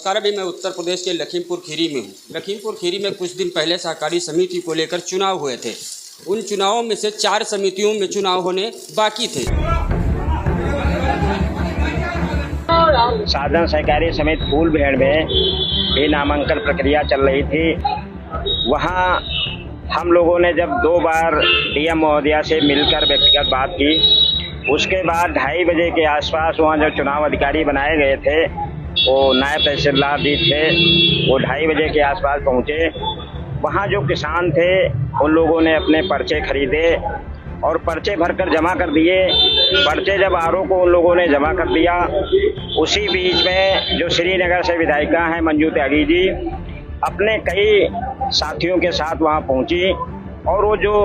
नमस्कार। अभी मैं उत्तर प्रदेश के लखीमपुर खीरी में हूँ। लखीमपुर खीरी में कुछ दिन पहले सहकारी समिति को लेकर चुनाव हुए थे। उन चुनावों में से 4 समितियों में चुनाव होने बाकी थे। साधन सहकारी समिति फूलबेड़ में भी नामांकन प्रक्रिया चल रही थी। वहाँ हम लोगों ने जब 2 बार डीएम महोदया से मिलकर व्यक्तिगत बात की, उसके बाद 2:30 बजे के आसपास वहाँ जो चुनाव अधिकारी बनाए गए थे, वो नायब तहसीलदार जी थे, वो 2:30 बजे के आसपास पहुँचे। वहाँ जो किसान थे उन लोगों ने अपने पर्चे खरीदे और पर्चे भरकर जमा कर दिए। पर्चे जब आरओ को उन लोगों ने जमा कर दिया, उसी बीच में जो श्रीनगर से विधायिका हैं मंजू त्यागी जी अपने कई साथियों के साथ वहाँ पहुँची और वो जो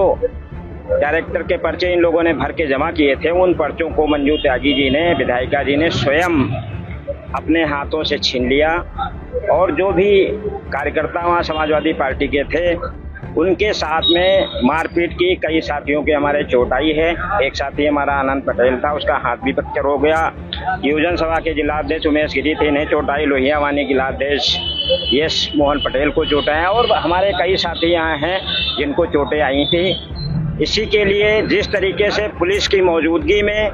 डायरेक्टर के पर्चे इन लोगों ने भर के जमा किए थे, उन पर्चों को मंजू त्यागी जी ने, विधायिका जी ने स्वयं अपने हाथों से छीन लिया। और जो भी कार्यकर्ता वहाँ समाजवादी पार्टी के थे, उनके साथ में मारपीट की। कई साथियों के हमारे चोट आई है। एक साथी हमारा आनंद पटेल था, उसका हाथ भी फ्रैक्चर हो गया। योजन सभा के जिलाध्यक्ष उमेश गिरी थे, इन्हें चोट आई। लोहियावानी जिलाध्यक्ष यश मोहन पटेल को चोट आया और हमारे कई साथी यहाँ हैं जिनको चोटें आई थी। इसी के लिए जिस तरीके से पुलिस की मौजूदगी में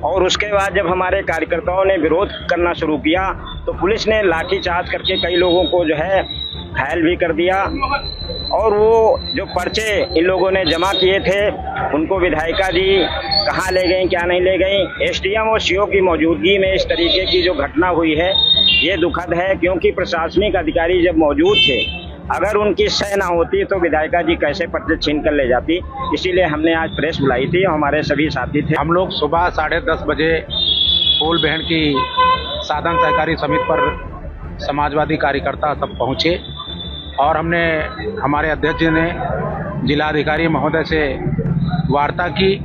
और उसके बाद जब हमारे कार्यकर्ताओं ने विरोध करना शुरू किया तो पुलिस ने लाठीचार्ज करके कई लोगों को जो है घायल भी कर दिया। और वो जो पर्चे इन लोगों ने जमा किए थे उनको विधायिका जी कहाँ ले गई, क्या नहीं ले गई। एसडीएम और सीओ की मौजूदगी में इस तरीके की जो घटना हुई है ये दुखद है, क्योंकि प्रशासनिक अधिकारी जब मौजूद थे, अगर उनकी सह ना होती तो विधायिका जी कैसे पर्चे छीन कर ले जाती। इसीलिए हमने आज प्रेस बुलाई थी और हमारे सभी साथी थे। हम लोग सुबह 10:30 बजे फूलबेड़ की साधन सहकारी समिति पर समाजवादी कार्यकर्ता सब पहुँचे और हमने हमारे अध्यक्ष जी ने जिलाधिकारी महोदय से वार्ता की।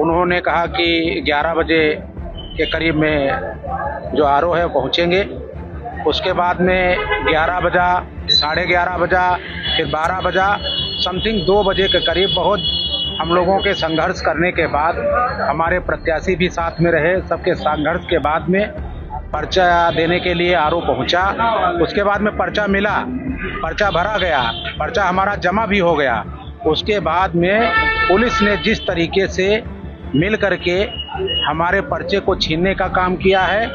उन्होंने कहा कि 11 बजे के करीब में जो आरओ है पहुँचेंगे। उसके बाद में 11 बजा, 11:30 बजा, फिर 12 बजा, समथिंग 2 बजे के करीब बहुत हम लोगों के संघर्ष करने के बाद हमारे प्रत्याशी भी साथ में रहे। सबके संघर्ष के बाद में पर्चा देने के लिए आरओ पहुंचा। उसके बाद में पर्चा मिला, पर्चा भरा गया, पर्चा हमारा जमा भी हो गया। उसके बाद में पुलिस ने जिस तरीके से मिल करके हमारे पर्चे को छीनने का काम किया है,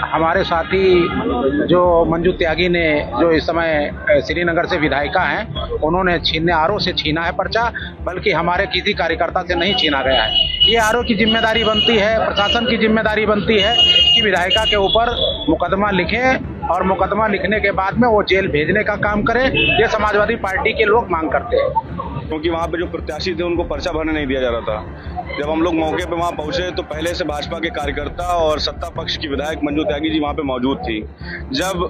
हमारे साथी जो मंजू त्यागी ने, जो इस समय श्रीनगर से विधायिका हैं, उन्होंने आरओ से छीना है पर्चा, बल्कि हमारे किसी कार्यकर्ता से नहीं छीना गया है। ये आरओ की जिम्मेदारी बनती है, प्रशासन की जिम्मेदारी बनती है कि विधायिका के ऊपर मुकदमा लिखें और मुकदमा लिखने के बाद में वो जेल भेजने का काम करें। ये समाजवादी पार्टी के लोग मांग करते हैं, क्योंकि वहाँ पे जो प्रत्याशी थे उनको पर्चा भरने नहीं दिया जा रहा था। जब हम लोग मौके पे वहाँ पहुँचे तो पहले से भाजपा के कार्यकर्ता और सत्ता पक्ष की विधायक मंजू त्यागी जी वहाँ पे मौजूद थी। जब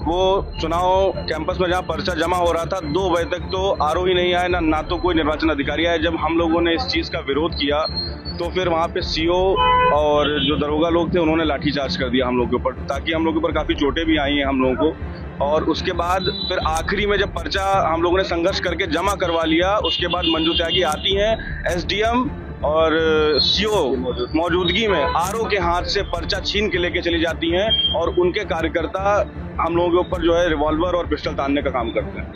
वो चुनाव कैंपस में जहाँ पर्चा जमा हो रहा था, 2 बजे तक तो आरओ ही नहीं आया, ना तो कोई निर्वाचन अधिकारी आया। जब हम लोगों ने इस चीज़ का विरोध किया तो फिर वहाँ पे सीओ और जो दरोगा लोग थे उन्होंने लाठीचार्ज कर दिया हम लोग के ऊपर, ताकि हम लोग के ऊपर काफ़ी चोटें भी आई हैं हम लोगों को। और उसके बाद फिर आखिरी में जब पर्चा हम लोगों ने संघर्ष करके जमा करवा लिया, उसके बाद मंजू त्यागी आती हैं, एसडीएम और सीओ मौजूदगी में आरओ के हाथ से पर्चा छीन के लेके चली जाती हैं और उनके कार्यकर्ता हम लोगों के ऊपर जो है रिवॉल्वर और पिस्टल तानने का काम करते हैं।